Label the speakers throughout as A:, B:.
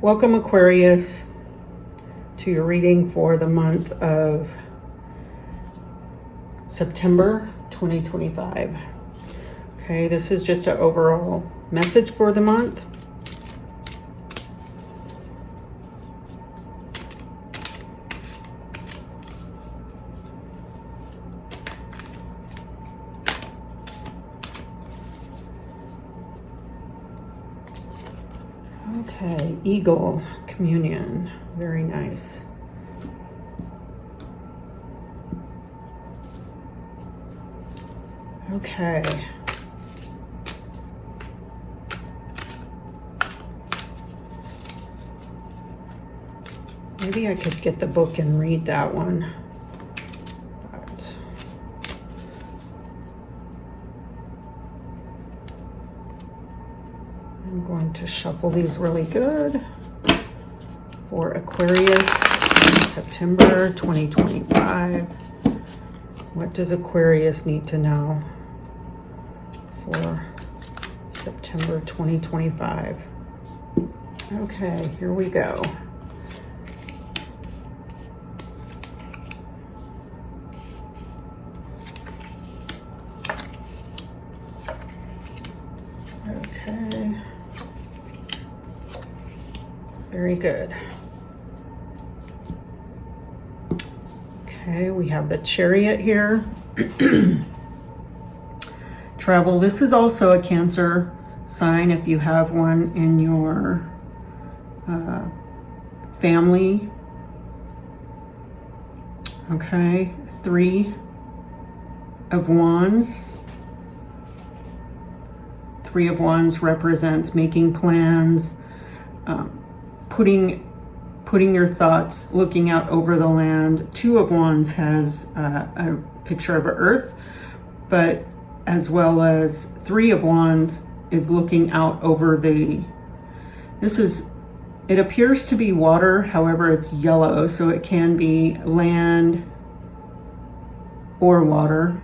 A: Welcome, Aquarius, to your reading for the month of September 2025. Okay, this is just an overall message for the month. Okay, Eagle, Communion, very nice. Okay. Maybe I could get the book and read that one. But I'm going to shuffle these really good for Aquarius, September 2025. What does Aquarius need to know for September 2025? Okay, here we go. Okay. Very good. Okay, we have the Chariot here. Travel. This is also a Cancer sign if you have one in your family. Okay, 3 of Wands. 3 of Wands represents making plans, putting your thoughts, looking out over the land. 2 of Wands has a picture of Earth, but as well as 3 of Wands is looking out over it appears to be water, however it's yellow, so it can be land or water.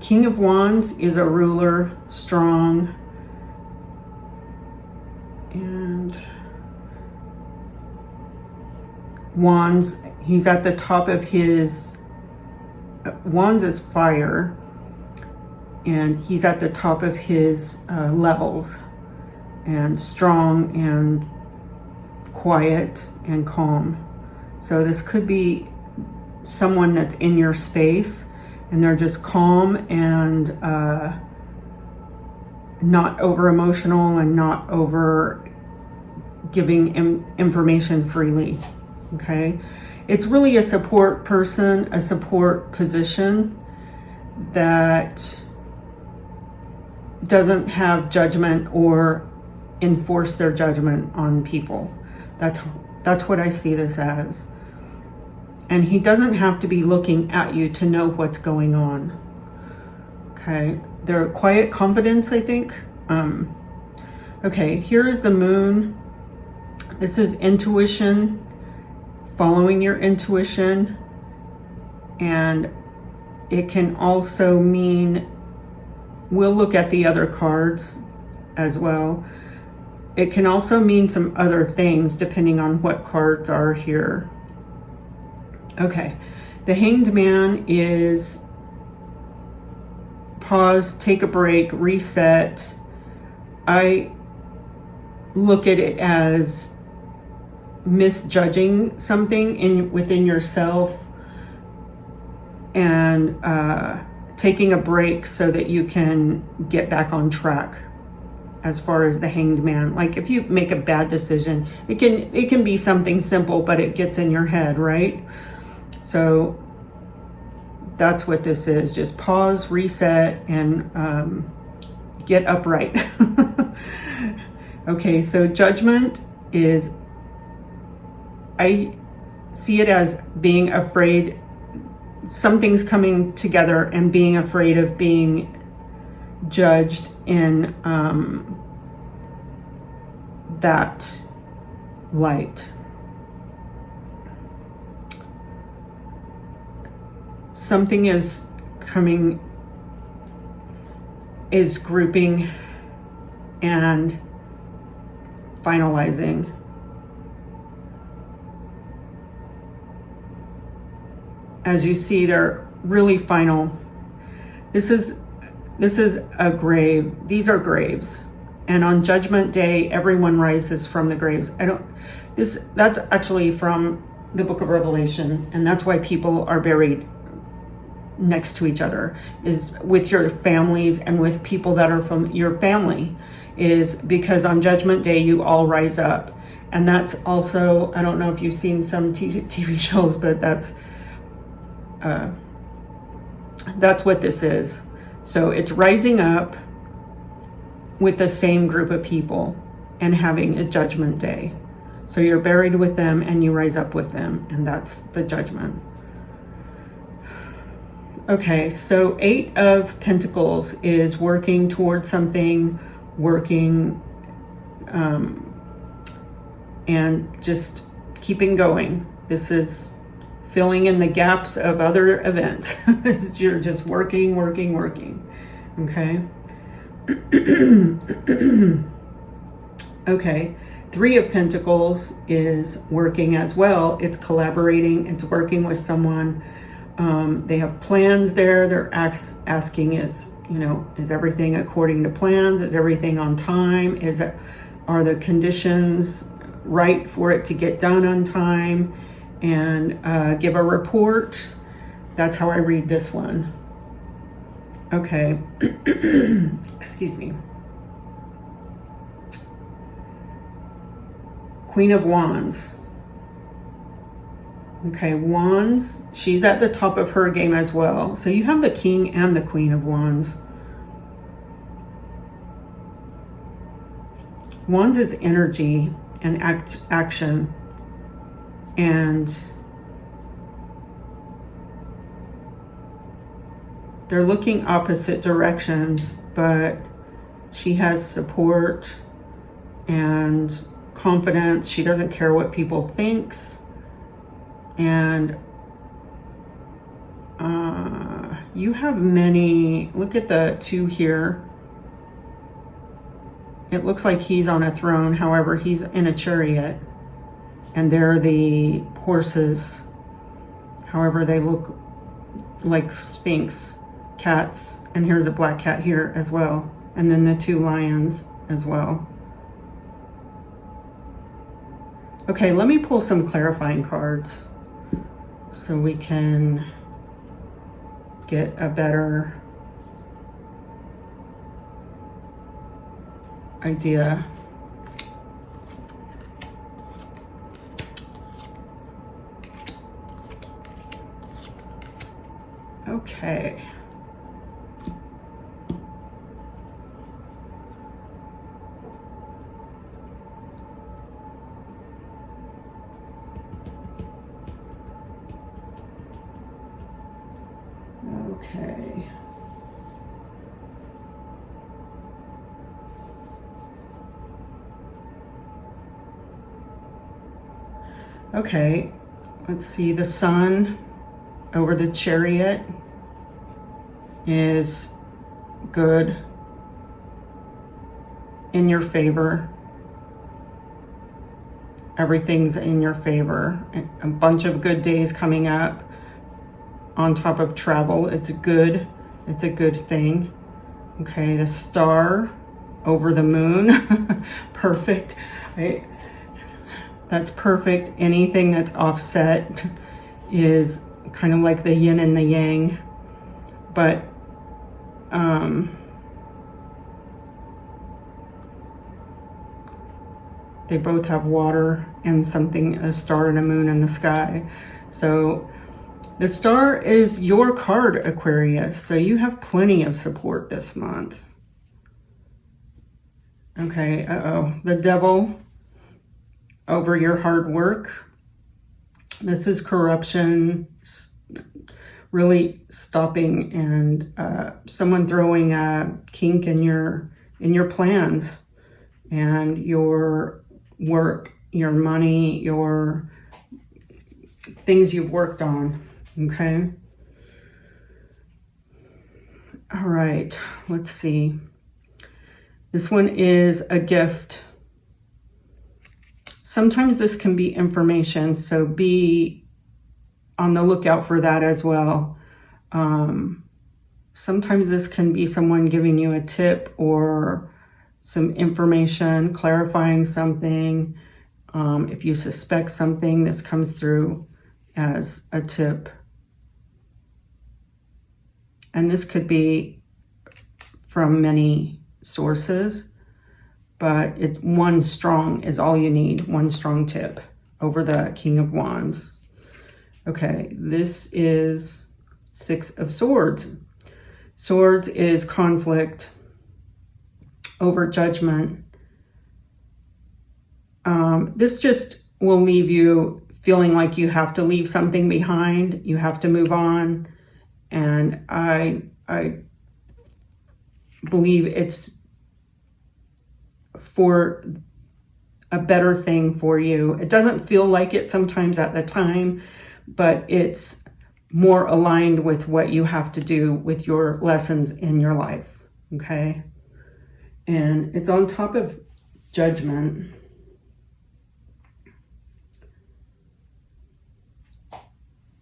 A: King of Wands is a ruler, strong, and Wands, he's at the top of his, Wands is fire, and he's at the top of his levels, and strong and quiet and calm. So this could be someone that's in your space and they're just calm and not over emotional and not over giving information freely. Okay, it's really a support person, a support position that doesn't have judgment or enforce their judgment on people. That's what I see this as. And he doesn't have to be looking at you to know what's going on. Okay, they're quiet confidence, I think. Okay, here is the Moon. This is intuition, following your intuition, and it can also mean, we'll look at the other cards as well. It can also mean some other things depending on what cards are here. Okay, the Hanged Man is pause, take a break, reset. I look at it as misjudging something within yourself and taking a break so that you can get back on track. As far as the Hanged Man, like if you make a bad decision, it can be something simple, but it gets in your head, right? So that's what this is. Just pause, reset, and get upright. Okay, so Judgment is, I see it as being afraid, something's coming together and being afraid of being judged in that light. Something is grouping and finalizing. As you see, they're really final. This is a grave. These are graves. And on Judgment Day, everyone rises from the graves. That's actually from the book of Revelation. And that's why people are buried next to each other, is with your families and with people that are from your family, is because on Judgment Day, you all rise up. And that's also, I don't know if you've seen some TV shows, but that's what this is. So it's rising up with the same group of people and having a judgment day. So you're buried with them and you rise up with them, and that's the judgment. Okay, so 8 of Pentacles is working towards something, and just keeping going. This is filling in the gaps of other events. You're just working. Okay. Okay. 3 of Pentacles is working as well. It's collaborating. It's working with someone. They have plans there. They're asking, is everything according to plans? Is everything on time? Are the conditions right for it to get done on time? And give a report. That's how I read this one. Okay. Excuse me. Queen of Wands. Okay, Wands, she's at the top of her game as well. So you have the King and the Queen of Wands. Wands is energy and action. And they're looking opposite directions, but she has support and confidence. She doesn't care what people thinks. And you have many, look at the 2 here. It looks like he's on a throne. However, he's in a chariot. And they're the horses. However, they look like Sphinx cats. And here's a black cat here as well. And then the 2 lions as well. Okay, let me pull some clarifying cards so we can get a better idea. Okay. Okay. Okay, let's see, the sun over the chariot is good, in your favor. Everything's in your favor. A bunch of good days coming up on top of travel. It's a good thing. Okay, the star over the moon. Perfect. Right? That's perfect. Anything that's offset is kind of like the yin and the yang. But they both have water and something, a star and a moon in the sky. So the star is your card, Aquarius. So you have plenty of support this month. Okay, the devil over your hard work. This is corruption, really stopping, and someone throwing a kink in your plans and your work, your money, your things you've worked on. Okay. All right, let's see. This one is a gift. Sometimes this can be information, so be on the lookout for that as well. Sometimes this can be someone giving you a tip or some information, clarifying something. If you suspect something, this comes through as a tip. And this could be from many sources, but one strong is all you need. One strong tip over the King of Wands. Okay, this is Six of Swords. Swords is conflict over judgment. This just will leave you feeling like you have to leave something behind. You have to move on. And I believe it's for a better thing for you. It doesn't feel like it sometimes at the time, but it's more aligned with what you have to do with your lessons in your life, okay? And it's on top of judgment.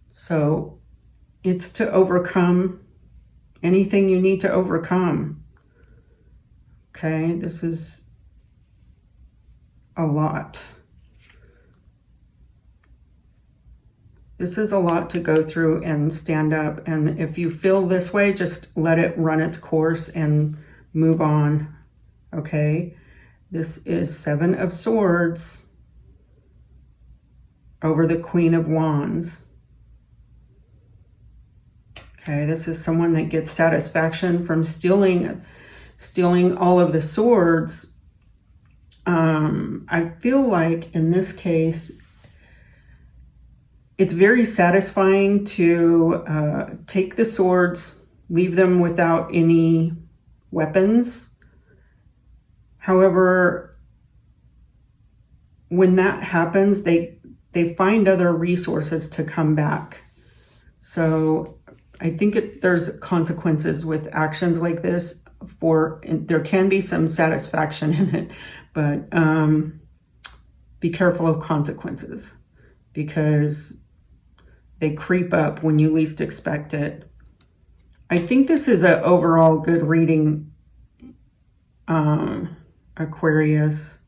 A: So it's to overcome anything you need to overcome. Okay, this is a lot. This is a lot to go through and stand up. And if you feel this way, just let it run its course and move on. Okay, this is Seven of Swords over the Queen of Wands. Okay, this is someone that gets satisfaction from stealing all of the swords. I feel like in this case, it's very satisfying to take the swords, leave them without any weapons. However, when that happens, they find other resources to come back. So I think there's consequences with actions like this. There can be some satisfaction in it, but be careful of consequences because they creep up when you least expect it. I think this is an overall good reading, Aquarius.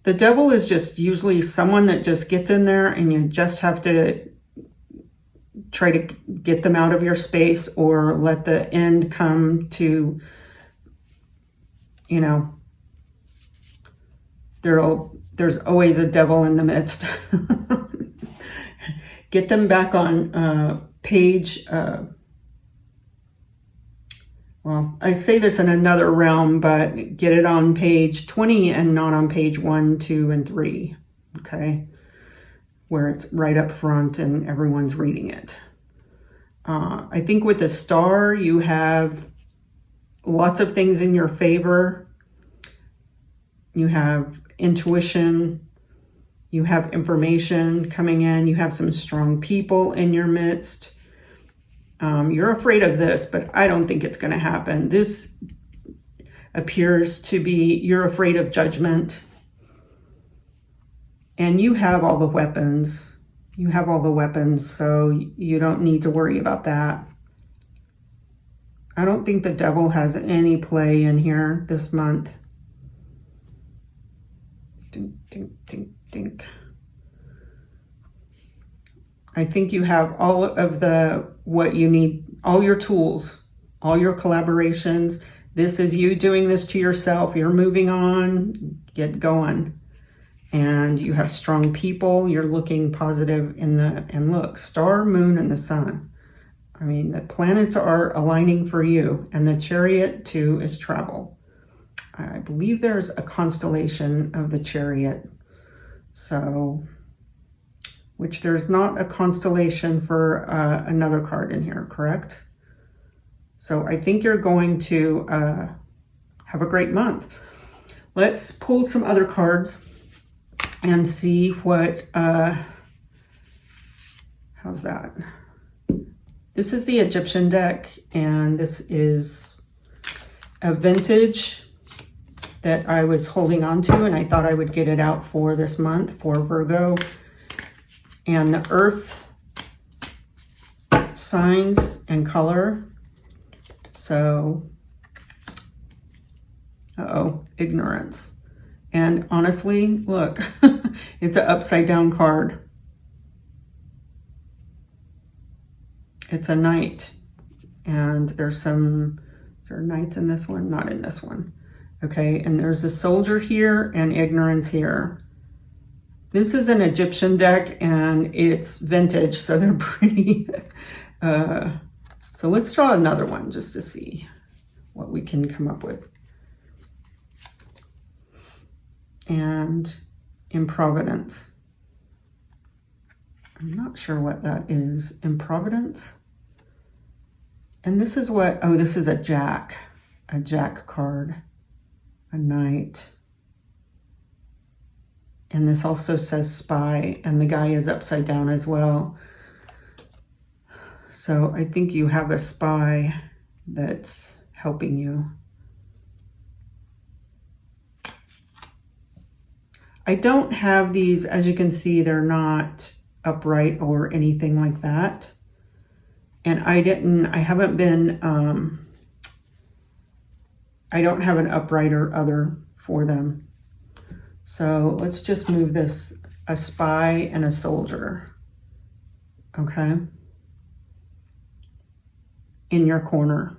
A: The devil is just usually someone that just gets in there and you just have to try to get them out of your space or let the end come to, you know, there's always a devil in the midst. Get them back on page, well, I say this in another realm, but get it on page 20 and not on page 1, 2, and 3, okay? Where it's right up front and everyone's reading it. I think with the star, you have lots of things in your favor. You have intuition. You have information coming in. You have some strong people in your midst. You're afraid of this, but I don't think it's going to happen. This appears to be you're afraid of judgment. And you have all the weapons. You have all the weapons, so you don't need to worry about that. I don't think the devil has any play in here this month. Dink, dink, dink, dink. I think you have all of what you need, all your tools, all your collaborations. This is you doing this to yourself. You're moving on, get going. And you have strong people. You're looking positive and look, star, moon, and the sun. I mean, the planets are aligning for you, and the Chariot too is travel. I believe there's a constellation of the Chariot. So, which there's not a constellation for another card in here, correct? So I think you're going to have a great month. Let's pull some other cards and see what, how's that? This is the Egyptian deck, and this is a vintage that I was holding on to, and I thought I would get it out for this month for Virgo. And the earth signs and color. So, ignorance. And honestly, look, it's an upside down card. It's a knight. And there's is there knights in this one? Not in this one. Okay, and there's a soldier here and ignorance here. This is an Egyptian deck and it's vintage, so they're pretty. So let's draw another one just to see what we can come up with. And improvidence. I'm not sure what that is. Improvidence. And this is what, this is a jack card, a knight. And this also says spy, and the guy is upside down as well. So I think you have a spy that's helping you. I don't have these, as you can see, they're not upright or anything like that. And I haven't been, I don't have an upright or other for them. So let's just move this, a spy and a soldier, okay, in your corner.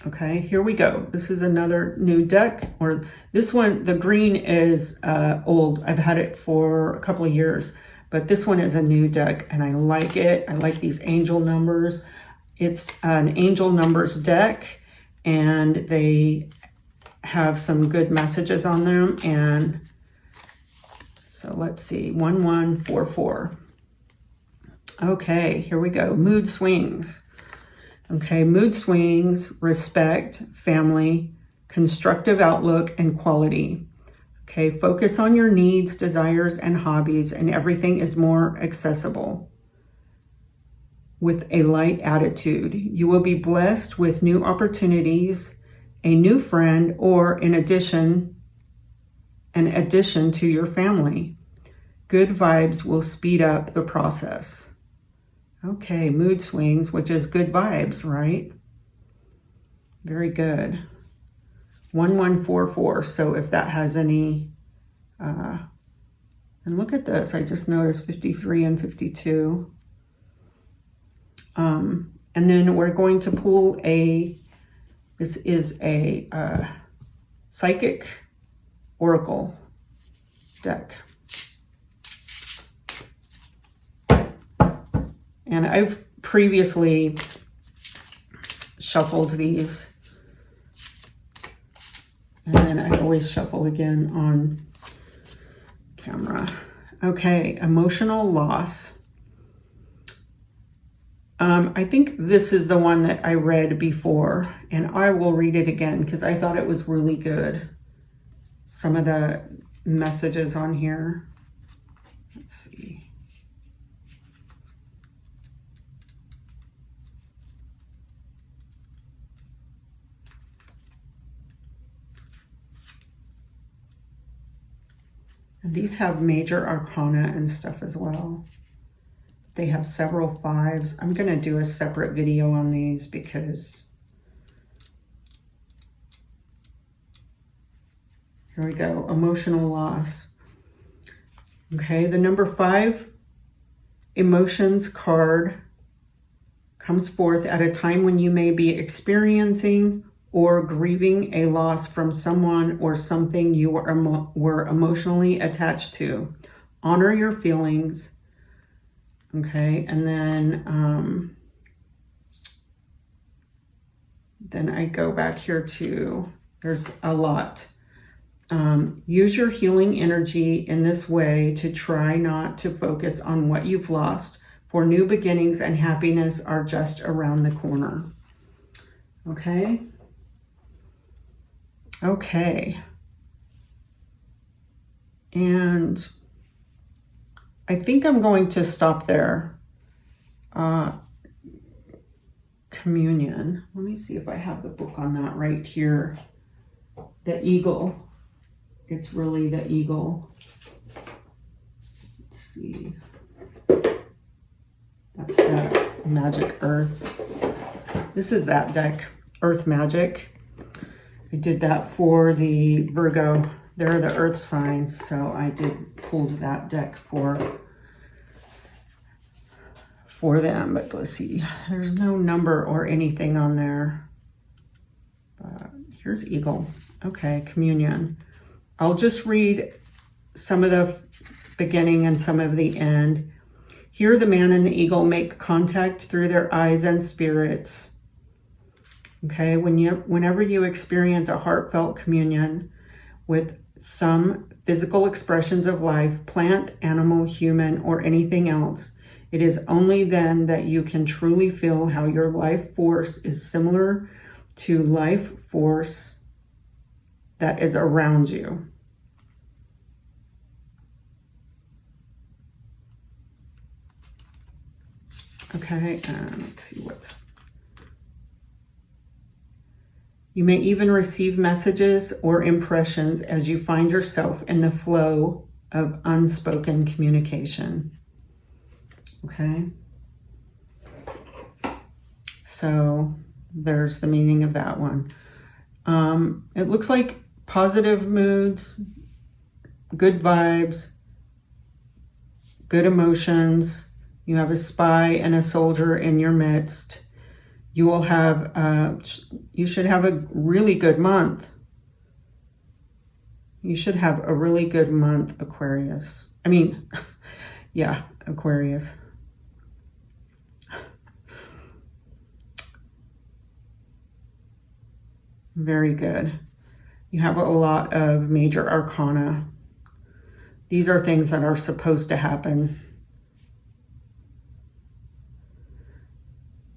A: Okay, here we go. This is another new deck, or this one, the green is old. I've had it for a couple of years, but this one is a new deck and I like it. I like these angel numbers. It's an angel numbers deck and they have some good messages on them. And so let's see, 1144. Okay, here we go. Mood swings. Okay, mood swings, respect, family, constructive outlook, and quality. Okay, focus on your needs, desires, and hobbies, and everything is more accessible. With a light attitude, you will be blessed with new opportunities, a new friend, or an addition to your family. Good vibes will speed up the process. Okay, mood swings, which is good vibes, right? Very good. 1144. So if that has any, and look at this, I just noticed 53 and 52. And then we're going to pull this is a psychic oracle deck. And I've previously shuffled these. And then I always shuffle again on camera. Okay, emotional loss. I think this is the one that I read before, and I will read it again because I thought it was really good. Some of the messages on here. Let's see. And these have major arcana and stuff as well. They have several fives. I'm going to do a separate video on these because here we go. Emotional loss. Okay, the number 5 emotions card comes forth at a time when you may be experiencing or grieving a loss from someone or something you were emotionally attached to. Honor your feelings. Okay, and then I go back here to, there's a lot. Use your healing energy in this way to try not to focus on what you've lost, for new beginnings and happiness are just around the corner. Okay. Okay. And I think I'm going to stop there. Communion. Let me see if I have the book on that right here. the eagle. It's really the eagle. Let's see. That's the Magic Earth. This is that deck, Earth Magic. I did that for the Virgo. They're the Earth sign, so I pulled that deck for them. But let's see, there's no number or anything on there. But here's Eagle. Okay, communion. I'll just read some of the beginning and some of the end. Here the man and the eagle make contact through their eyes and spirits. Okay, whenever you experience a heartfelt communion with some physical expressions of life, plant, animal, human, or anything else, it is only then that you can truly feel how your life force is similar to life force that is around you. Okay, and let's see what's... You may even receive messages or impressions as you find yourself in the flow of unspoken communication. Okay. So there's the meaning of that one. It looks like positive moods, good vibes, good emotions. You have a spy and a soldier in your midst. You will have, you should have a really good month. You should have a really good month, Aquarius. I mean, yeah, Aquarius. Very good. You have a lot of major arcana. These are things that are supposed to happen.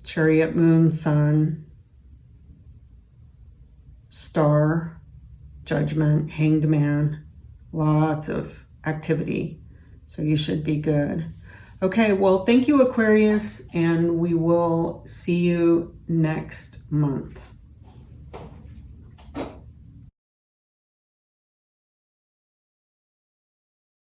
A: Chariot, moon, sun, star, judgment, hanged man, lots of activity. So you should be good. Okay, well, thank you, Aquarius, and we will see you next month.